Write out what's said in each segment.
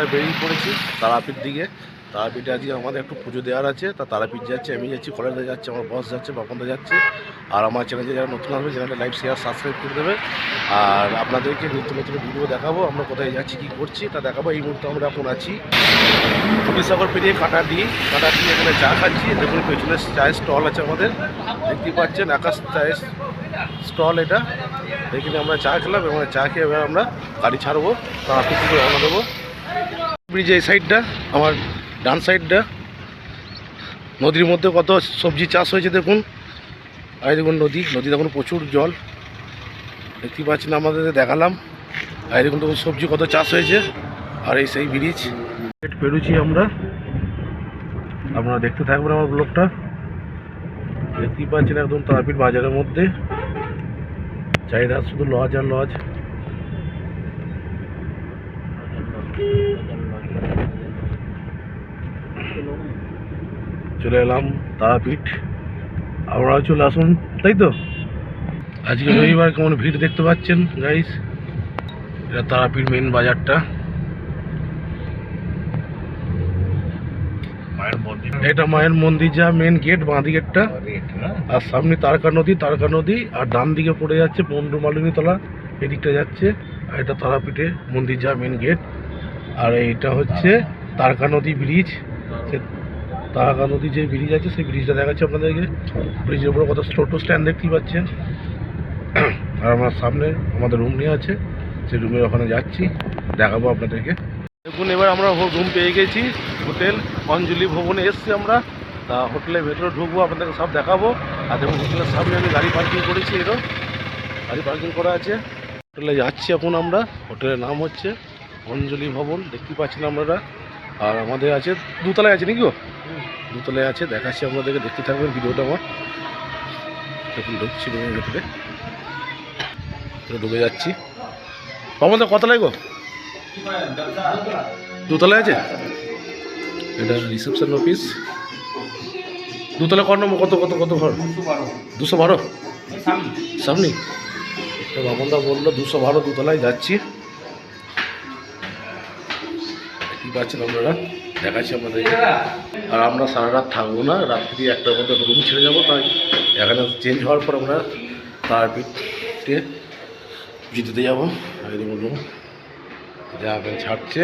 আমরা বেরিয়ে পড়েছি তারাপীঠ দিকে। তারাপীঠে আজকে আমাদের একটু পুজো দেওয়ার আছে, তা তারাপীঠ যাচ্ছে, আমি যাচ্ছি, কলেজে যাচ্ছে, আমার বস যাচ্ছে, বাপনদা যাচ্ছে। আর আমার চ্যানেলে যারা নতুন আসবে চ্যানেলটা লাইক শেয়ার সাবস্ক্রাইব করে দেবে। আর আপনাদেরকে নিত্য নতুন ভিডিও দেখাবো, আমরা কোথায় যাচ্ছি কী করছি তা দেখাবো। এই মুহূর্তে আমরা এখন আছি হবিসাগর পেরিয়ে কাটাটি এখানে চা খাচ্ছি। দেখুন পেছনে চায়ের স্টল আছে আমাদের, দেখতেই পাচ্ছেন আকাশ চায়ের স্টল এটা। এখানে আমরা চা খেলাম এবং চা খেয়ে এবার আমরা গাড়ি ছাড়বো, তারাপীঠ থেকে রওনা দেবো। ব্রিজে এই সাইডটা, আমার ডান সাইডটা, নদীর মধ্যে কত সবজি চাষ হয়েছে দেখুন। আর দেখুন নদী দেখুন প্রচুর জল দেখতে পাচ্ছেন, আমাদের দেখালাম। আর দেখুন দেখুন সবজি কত চাষ হয়েছে। আর এই সেই ব্রিজ পেরুছি আমরা, আপনারা দেখতে থাকবেন আমার ব্লগটা। দেখতেই পাচ্ছেন একদম তারাপীঠ বাজারের মধ্যে, চাহিদা শুধু লজ আর লজ। চলে এলাম তারাপীঠ, আপনারাও চলে আসুন, তাই তো। আজকে রবিবার, কেমন ভিড় দেখতে পাচ্ছেন গাইস। এটা তারাপীঠ মেন বাজারটা, এটা মায়ের মন্দির যা মেন গেট, বাঁ দিকেরটা। আর সামনে তারকা নদী, আর ডান দিকে পড়ে যাচ্ছে মালিনী তলা, এদিকটা যাচ্ছে। আর এটা তারাপীঠে মন্দির যা মেন গেট। আর এইটা হচ্ছে তারকা নদী ব্রিজ, সে তারকা নদী যে ব্রিজ আছে সেই ব্রিজটা দেখাচ্ছে আপনাদেরকে। ব্রিজের উপরে কত টোটো স্ট্যান্ড দেখতেই পাচ্ছেন। আর আমার সামনে আমাদের রুম নিয়ে আছে, সেই রুমের ওখানে যাচ্ছি, দেখাবো আপনাদেরকে। দেখুন এবার আমরা রুম পেয়ে গেছি, হোটেল অঞ্জলি ভবনে এসছি আমরা। তা হোটেলের ভেতরে ঢুকবো, আপনাদেরকে সব দেখাবো। আর দেখুন হোটেলের সামনে আমি গাড়ি পার্কিং করেছি, এরও গাড়ি পার্কিং করা আছে। হোটেলে যাচ্ছি এখন আমরা, হোটেলের নাম হচ্ছে অঞ্জলি ভবন, দেখতে পাচ্ছেন আপনারা। আর আমাদের আছে দুতলায় আছে নাকি, দুতলায় আছে, দেখাচ্ছি আপনাদেরকে, দেখতে থাকবেন ভিডিওটা আমার। দেখুন ঢুকছি রুমের ভেতরে, ঢুকে যাচ্ছি। আমাদের কতলায় গো? দুতলায় আছে, এটা রিসেপশন অফিস। দুতলা কত নম্বর, কত কত কত ঘর? 212 সামনে। বাবনদা বললো 212 দুতলায় যাচ্ছি, কি পাচ্ছেন আপনারা, দেখাচ্ছি আপনাদেরকে। আর আমরা সারা রাত থাকবো না, রাত্রি 1টার মধ্যে রুম ছেড়ে যাবো। তাই এখানে চেঞ্জ হওয়ার পর আমরা তারাপীঠে জিতে যাবো। আর এরকম রুম যা ছাড়ছে,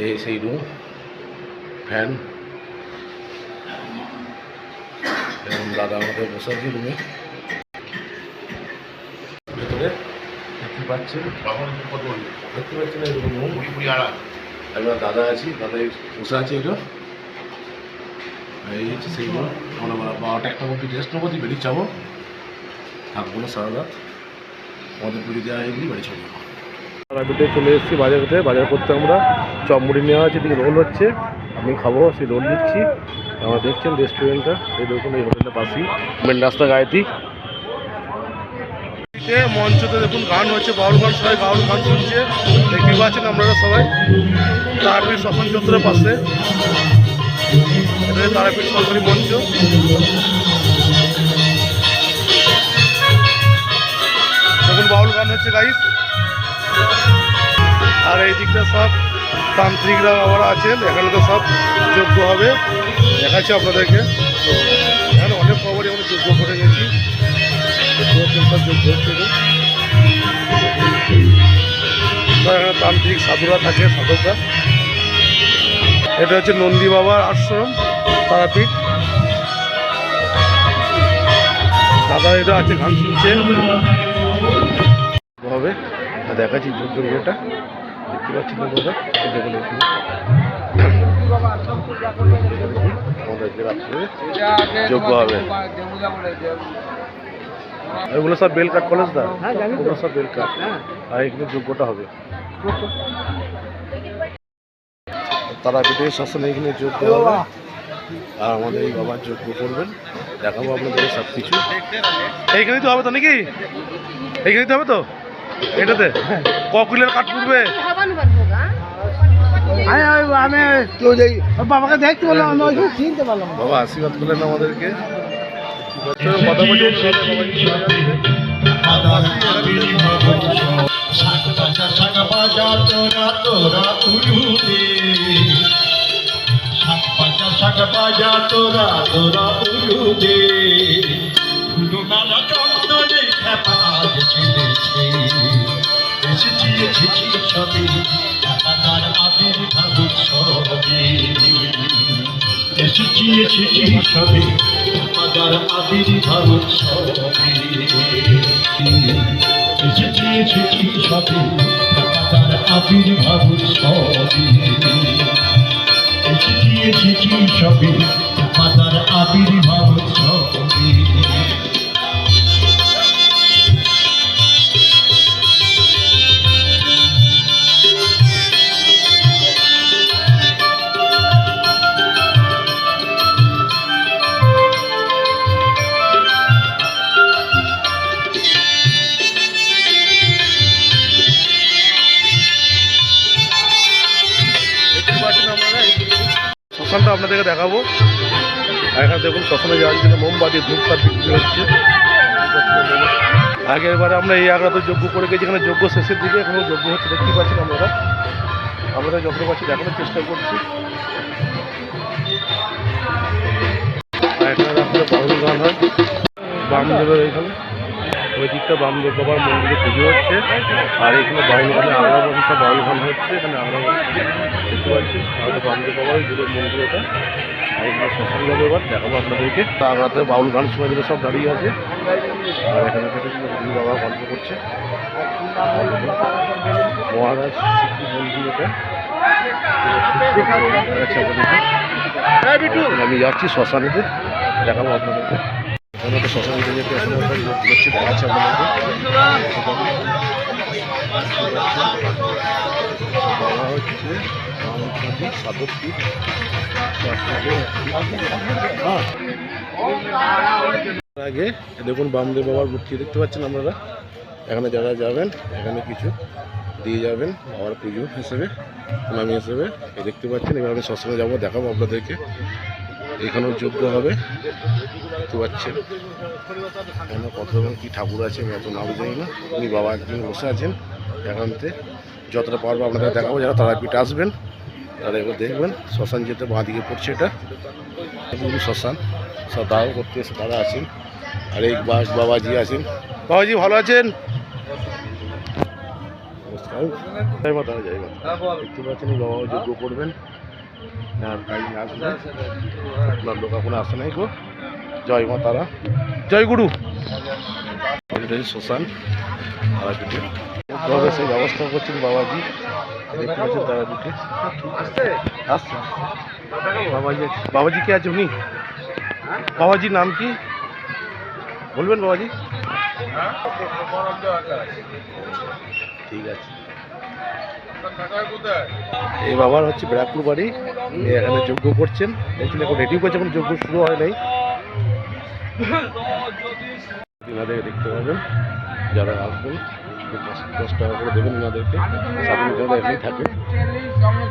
এই সেই রুম, ফ্যান। এবং দাদা আমাদের বসে আছে রুমে ভেতরে, দেখতে পাচ্ছেন এরকম রুম। আমরা দাদা আছি, দাদাই বসে আছে। এটা এই হচ্ছে সেই রুম। আমরা 12টা-1টার মধ্যে রেস্ট নেবো, দিয়ে বেরিয়ে যাবো, থাকবো না সারা রাত। আমাদের পুজো দেওয়া হয়ে গেলে বাড়ি চলে যাবো। তারাপীঠে চলে এসেছি বাজারেতে, বাজার করতে আমরা। চপ মুড়ি নেওয়া আছে, এদিকে রোল হচ্ছে, আমি খাবো, সেই রোল দিচ্ছি। আমরা দেখছেন রেস্টুরেন্টটা, এই দেখুন এই হোটেলের পাশেই মেন রাস্তা গায়েতেই। মঞ্চতে দেখুন গান হচ্ছে, বাউল গান, সবাই বাউল গান শুনছে, দেখতে পাচ্ছেন আপনারা সবাই। তারাপীঠ শ্মশান চত্বরের পাশে, এটা তারাপীঠ সরকারি মঞ্চ। দেখুন বাউল গান হচ্ছে গাইস। আর এই দিকটা সব তান্ত্রিকরা বাবারা আছেন, এখানে তো সব যজ্ঞ হবে, দেখাচ্ছি আপনাদেরকে। এখানে অনেক খবরই আমরা যজ্ঞ করে গেছি, সব যজ্ঞ হচ্ছে। এখানে তান্ত্রিক সাধুরা থাকে, সাধকরা। এটা হচ্ছে নন্দী বাবার আশ্রম, তারাপীঠ। দাদা এটা আছে, গান শুনছে হবে, দেখাচ্ছি যজ্ঞের ইয়েটা, দেখতে পাচ্ছি না দাদা। দেখুন আমাদের রাত্রে যজ্ঞ হবে। এগুলো সব বেলকাট কলেজ দা, ওগুলো সব বেলকাট। আর এখানে যজ্ঞটা হবে তারাপীঠে শ্মশানে, এখানে যজ্ঞ হবে। আর আমাদের এই বাবার যজ্ঞ করবেন, দেখাবো আপনাদের সব কিছু। এইখানেই তো হবে তো নাকি, এইখানেই তো হবে তো, এটাতে ককিলের কাঠ পড়বে। বাবাকে দেখতে বললাম, চিনতে পারলাম। বাবা আশীর্বাদ করলেন আমাদেরকে। কথা বলছি শাক বাজা তোরা তোরা উলুদে, শাক বাজা তোরা তোরা উলুদে, নানা চন্দনে খেপাজ ছেড়েছে, এসেছি এসেছি সবে তার আবির্ভাব উৎসবে, এসেছি এসেছি সবে তার আবির্ভাব উৎসবে, এসেছি এসেছি সবে তার আবির্ভাব উৎসবে, এসেছি এসেছি সবে তার আবির্ভাব উৎসবে। শ্মশানটা আপনাদেরকে দেখাবো। এখানে দেখুন শ্মশানে যাওয়ার জন্য মোমবাতি ধূপকাঠ বিক্রি হচ্ছে। আগের বারে আমরা এই আগ্রাতে যজ্ঞ করে গেছি, এখানে যজ্ঞ শেষের দিকে এখনো যজ্ঞ হচ্ছে, দেখতে পাচ্ছেন আমরা যত পাচ্ছি দেখানোর চেষ্টা করছি। এখানে রাত্রে বাউল গান হয়, বামদেবের এখানে ওই দিকটা বামদেব বাবার মন্দিরে পুজো হচ্ছে, আর এখানে বাউল গানে আগ্রা বসে সব বাউল গান হচ্ছে। এখানে আগ্রা বসে দেখতে পাচ্ছি, আমাদের বামদেব বাবার দূরের মন্দির এটা। আর এখানে শ্মশান যাবো, এবার দেখাবো আপনাদেরকে। আগ্রাতে বাউল গান সময় দিলে সব দাঁড়িয়ে আছে, আর এখানে থেকে গুরু বাবা গল্প করছে। মহারাজ মন্দির এটা। আমি যাচ্ছি শ্মশানেতে, দেখাবো আপনাদেরকে। এখানে শ্মশানে যেতে এখন হচ্ছে দেখাচ্ছে আপনাদেরকে। বাবা হচ্ছে সাধকপীঠ। আগে দেখুন বামদেব বাবার মূর্তি দেখতে পাচ্ছেন আপনারা। এখানে যারা যাবেন এখানে কিছু দিয়ে যাবেন বাবার পুজো হিসেবে, প্রণামী হিসেবে। দেখতে পাচ্ছেন এবার আমি শ্মশানে যাবো, দেখাবো আপনাদেরকে। এখানেও যজ্ঞ হবে, দেখতে পাচ্ছেন। এখানে কত রকম কী ঠাকুর আছে আমি এত নাম জানি না। উনি বাবা একদিন বসে আছেন এখানতে। যতটা পারবো আপনাদের দেখাবো। যারা তারাপীঠ আসবেন তারা এবার দেখবেন। শ্মশান যেতে বাঁ দিকে পড়ছে এটা শ্মশান। সব দাহ করতে এসে তারা আছেন। আর এই বাবাজি আছেন। বাবাজি ভালো আছেন? জয় মাতা, জয় মাতা। দেখতে পাচ্ছেন বাবা যজ্ঞ করবেন। আর তাই আসবে, আপনার লোক এখন আসে নাই গো। জয় মা তারা, জয় গুরু। শ্মশান তারাপীঠে সেই ব্যবস্থা করছেন বাবাজি। দেখতে পাচ্ছেন তারাপীঠে আসছে বাবাজি। বাবাজি কে আছে উনি? বাবাজির নাম কি বলবেন বাবাজি? ঠিক আছে। এই বাবার হচ্ছে ব্যারাকপুর বাড়ি। এখানে যজ্ঞ করছেন, দেখছেন এখন রেডি করছে, এখন যজ্ঞ শুরু হয় নাই। এনাদেরকে দেখতে পাবেন, যারা আসবেন 10 টাকা করে দেবেন এনাদেরকে। সাধু যারা এখানেই থাকে,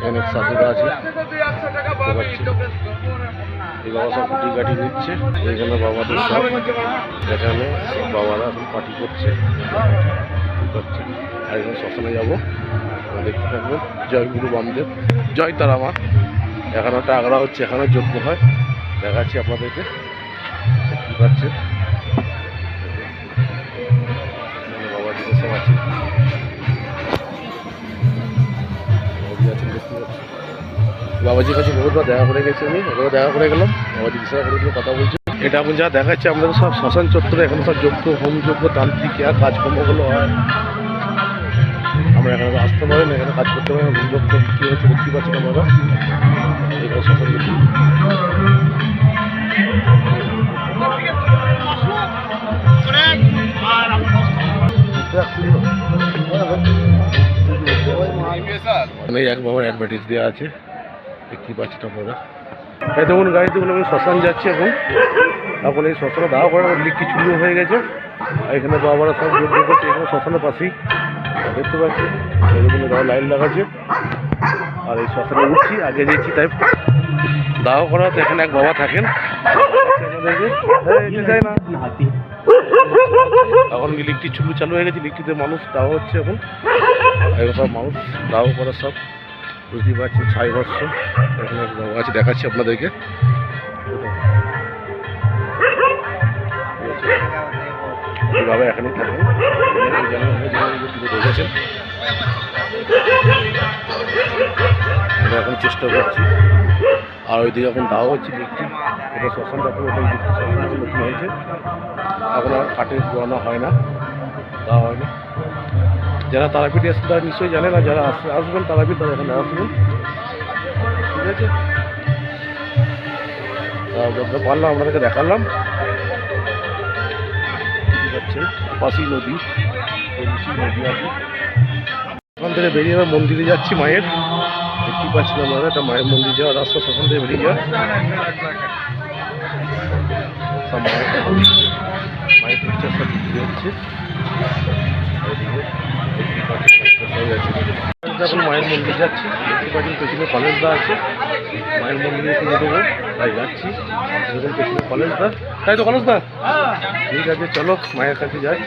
অনেক সাধুরা আছে দেখতে পাচ্ছি। এই বাবা সব গুটি গাটি নিচ্ছে। এইখানে বাবাদের সব এখানে বাবারা এখন পার্টি করছে। আর এখানে শ্মশানে যাবো, দেখতে থাকবেন। জয় গুরু বামদেব, জয় তারা মা। এখানে একটা আগ্রা হচ্ছে, এখানে যজ্ঞ হয়, দেখাচ্ছি আপনাদেরকে। দেখতে পাচ্ছেন বাবাজি সব আছে, বাবাজির কাছে বহুতবার দেখা করে গেছি আমি, ওখানে দেখা করে গেলাম। বাবাজির বিষয়ে করে কথা বলছি। এটা এখন যা দেখাচ্ছে আমাদের সব শ্মশান চত্বরে এখানে সব যজ্ঞ, হোম যজ্ঞ, তান্ত্রিক কাজকর্মগুলো হয়। আমরা এখানে আসতে পারেন, এখানে কাজ করতে পারেন। হোম যজ্ঞ কী হচ্ছে দেখতে পাচ্ছেন আমরা। এখানে শ্মশান যজ্ঞ এক বাবার অ্যাডভার্টাইজ দেওয়া আছে, দেখতে পাচ্ছেন আপনারা। এই দেখুন গাড়ি দেখুন, আমি শ্মশান যাচ্ছি এখন। এখন এই শ্মশানে দাওয়া করার লিখি চুরি হয়ে গেছে। এখানে বাবারা সব যজ্ঞ করছে, এখানে শ্মশানের পাশেই দেখতে পাচ্ছি। এরকম লাইন লাগাচ্ছে। আর এই শ্মশানে উঠছি, আগে যেছি তাই দাওয়া করা। তো এখানে এক বাবা থাকেন, আমাদেরকে যায় না এখন ইলেকট্রিক চুলু চালু হয়ে গেছে, ইলেকট্রিতে মানুষ দেওয়া হচ্ছে এখন সব মানুষ দাওয়া করে সব, বুঝতেই পারছেন 6 বর্ষ এখানে বাবা আছে, দেখাচ্ছি আপনাদেরকে। বাবা এখানেই থাকবেন, দেখেছেন এখন চেষ্টা করছি। আর ওইদিকে এখন দাওয়া হচ্ছে ইলেকট্রিক, এটা শ্মশানটা পুরো ওটা ইলেকট্রিক শ্মশান নতুন হয়েছে, এখন আর কাঠের পুরানো হয় না, দেওয়া হয় না। যারা তারাপীঠে আসছেন তারা নিশ্চয়ই জানে না, যারা আসবেন তারাপীঠ তারা এখানে আসবেন, ঠিক আছে। যতটা পারলাম আপনাদেরকে দেখালাম, ঠিক আছে। পাশেই নদী, নদী আছে। ওখান থেকে বেরিয়ে আবার মন্দিরে যাচ্ছি মায়ের, দেখতে পাচ্ছি না আপনারা, একটা মায়ের মন্দির যাওয়ার রাস্তা, সেখান থেকে বেরিয়ে যাওয়া সব মায়ের পিকচার সব বিক্রি হচ্ছে। এখন মায়ের মন্দির যাচ্ছি, দেখতে পাচ্ছেন পেছনে কলেজদা আছে, মায়ের মন্দিরে তুলে দেবো তাই যাচ্ছি। দেখুন পেছনে কলেজদা, তাই তো কলেজদা, ঠিক আছে চলো মায়ের কাছে যাই।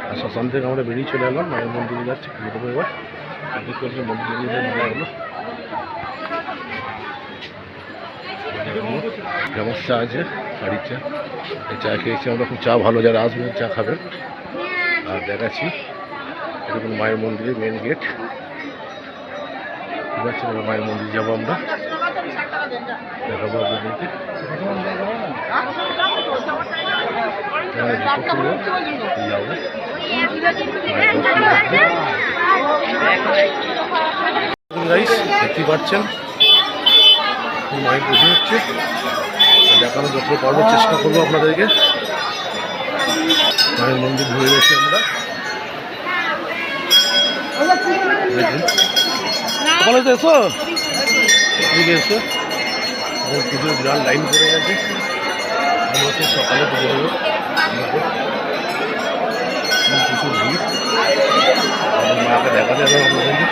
আর শ্মশান থেকে আমরা বেরিয়ে চলে এলাম, মায়ের মন্দিরে যাচ্ছি, পুজো দেবো এবার। মন্দিরে মেলা হলো, ফেমাস চা আছে, বাড়ির চা, এই চা খেয়েছি আমরা, খুব চা ভালো, যারা আসবেন চা খাবেন। আর দেখাচ্ছি এরকম মায়ের মন্দিরে মেন গেট, ঠিক আছে। মায়ের মন্দির যাবো আমরা, দেখাবো আপনাদেরকে। যাবো দেখতে পাচ্ছেন মায়ের পুজো হচ্ছে, দেখানো যত পারবো চেষ্টা করবো আপনাদেরকে। মায়ের মন্দির ঘুরে গেছি আমরা, কলেজে এসো, এদিকে এসো। এখন পুজোর বিরাট লাইন পড়ে গেছে, আমরা তো সকালে পুজো দেবো, প্রচুর ভিড়। মাকে দেখা যাবে আপনাদেরকে,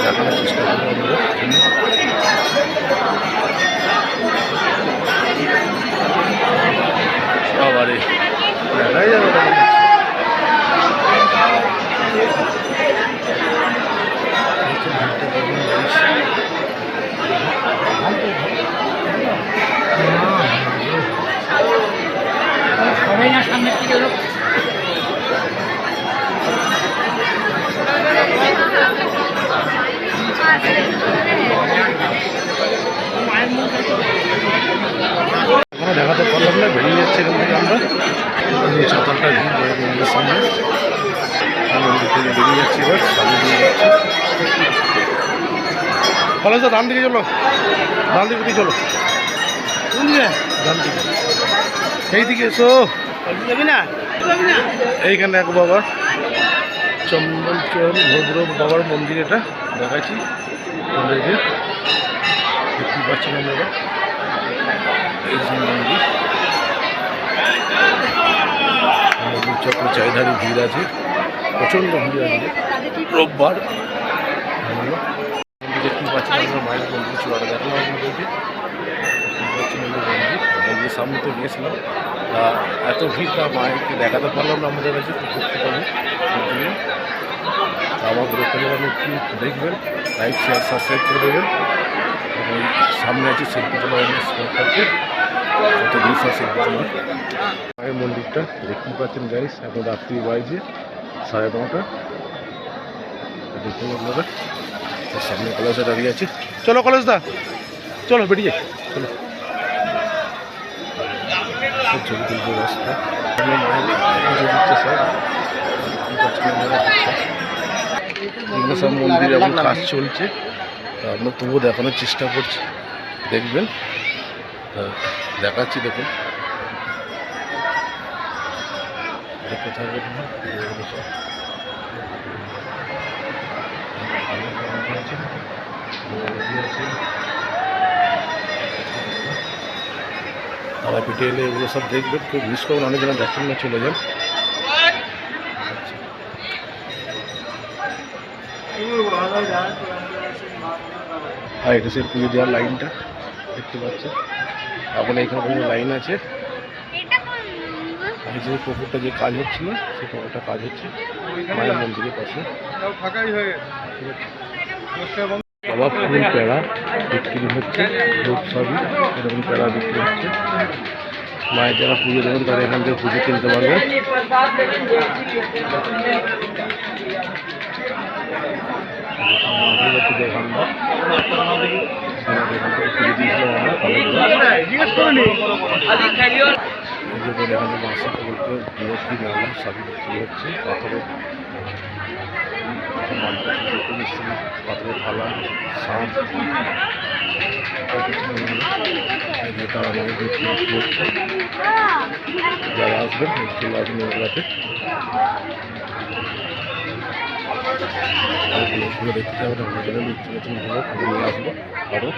দেখানোর চেষ্টা করবো আমাদের। বাবারে দেখাই যাবে সামনে কি গেল। দেখাতে পারলাম না, বেরিয়ে যাচ্ছে এখান থেকে আমরা, ছাতালটা ভিড় করে মন্দিরের সামনে, মন্দির থেকে বেরিয়ে যাচ্ছি এবার, সামনে দিয়ে যাচ্ছি। কলেজটা ডান দিকে চলো, ডান দিকে চলো, ডান দিকে, এই দিকে এসো, যাবি না এইখানে এক বাবা চন্দনচরণ ভদ্র বাবার মন্দির, এটা দেখাচ্ছি আপনাদেরকে, দেখতে পাচ্ছেন আপনারা এই যে মন্দির। মন্দির চক্র চারিধারে ভিড় আছে, প্রচণ্ড ভিড় আছে, রোববার। মন্দির দেখতে পাচ্ছেন আমরা, মায়ের মন্দির চূড়াটা দেখালাম আপনাদেরকে, দেখতে পাচ্ছেন মন্দির। মন্দিরের সামনে তো গিয়েছিলাম, এত ভিড় তা মায়েরকে দেখাতে পারলাম না আমাদের কাছে, খুব দুঃখিত। আমার গ্রুপটা যখন একটু দেখবেন, লাইক শেয়ার সাবস্ক্রাইব করে দেবেন। ওই সামনে আছে শিল্পী স্পটটাকে, কত দূর শিল্পী মায়ের মন্দিরটা দেখতে পাচ্ছেন গাইস। এখন রাত্রি বাজে 9:30, দেখুন আপনারা সামনে কলেজে দাঁড়িয়ে আছে। চলো কলেজদা, চলো বেরিয়ে চলো, ছবি তুলবো রাস্তা, পুজো দিচ্ছে সব, এগুলো সব মন্দিরে এখন কাজ চলছে, আমরা তবুও দেখানোর চেষ্টা করছি, দেখবেন দেখাচ্ছি। দেখুন দেখতে থাকবেন, তারাপীঠে এলে এগুলো সব দেখবেন, কেউ মিস করবেন, অনেকজন দেখেন না, চলে যান। আর এটা সে পুজো দেওয়ার লাইনটা দেখতে পাচ্ছেন, এখন এইখানে কোনো লাইন আছে, এই যে পুকুরটা যে কাজ হচ্ছিল সেই পুকুরটা কাজ হচ্ছে মায়ের মন্দিরের পাশে। বাবা ফুল পেড়া বিক্রি হচ্ছে, দুধ সবই এরকম পেড়া বিক্রি হচ্ছে। মায়ের যারা পুজো দেবেন তারা এখান থেকে পুজো কিনতে পারবে। সবই বিক্রি হচ্ছে। পাথরের থালা, শাম, তারা আমাদের বিক্রি হচ্ছে। যারা আসবেন চলে আসবেন মেলাতে। জিনিসগুলো দেখতে হবে, আমরা গেলে নতুন নতুন ভালো নিয়ে আসবো আরও।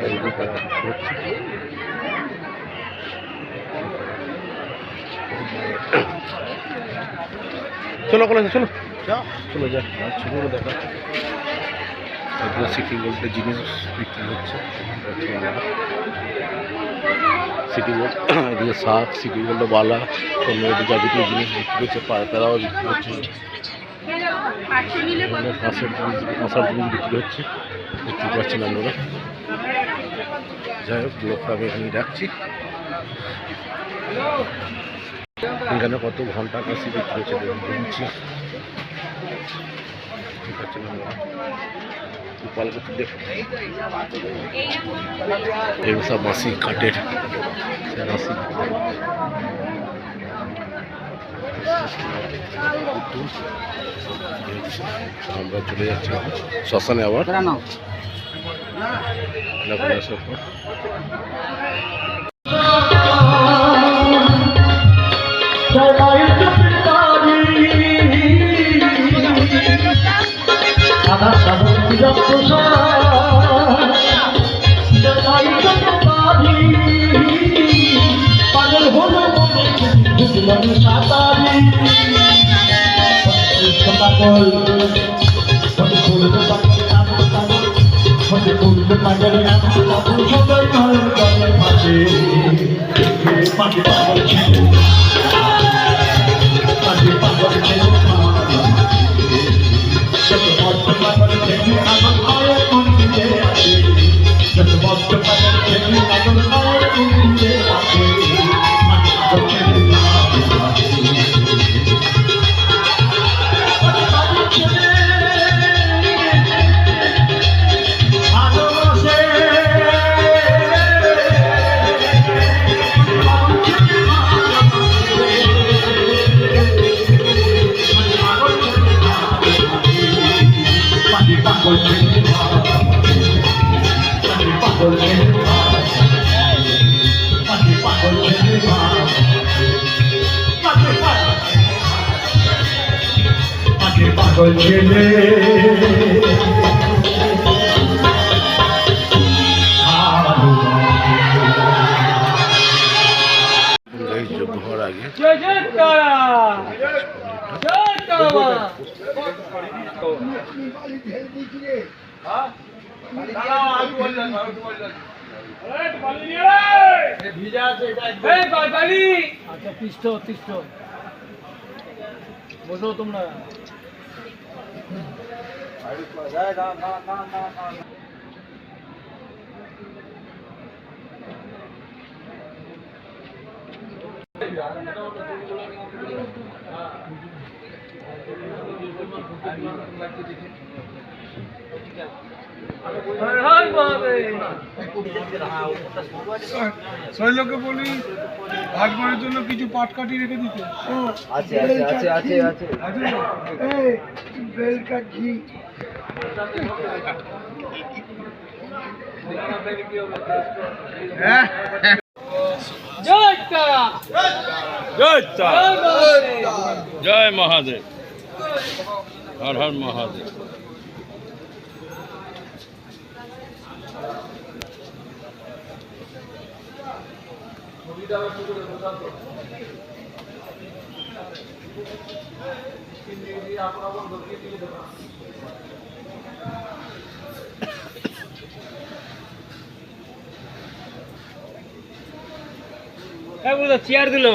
এইগুলো তারা বিক্রি হচ্ছে। চলো কলেজ চলো চলো যাক, আর ছবিগুলো দেখা। এগুলো সিটি গোল্ডের জিনিস বিক্রি হচ্ছে। সিটি গোল্ড এদিকে শাক, সিটি গোল্ড বালা, অন্য যাবতীয় জিনিস বিক্রি হচ্ছে। পায়তারাও বিক্রি হচ্ছে, কাঁসার জিনিস বিক্রি হচ্ছে, দেখতে পাচ্ছেন আপনারা। যাই হোক, ব্লগটা আমি এখানে রাখছি। এখানে কত ঘন্টা কাশি বিক্রি হচ্ছে বলছি, ঠিক আছে এগুলো সব বাঁশি কাঠের বাঁশি। আমরা চলে যাচ্ছি শ্মশানে আবার আসার পর। পাগল হলো পাগল ছেলে যোগ্য হওয়ার আগে আচ্ছা পৃষ্ঠ বসো তোমরা। শৈলকে বলি ভাগবারের জন্য কিছু পাটকাঠি রেখে দিতে। বেলকা ঘি জয় মহাদেব, হর হর মহাদেব। চেয়ার দিল।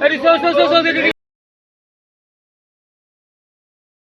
Ready, so.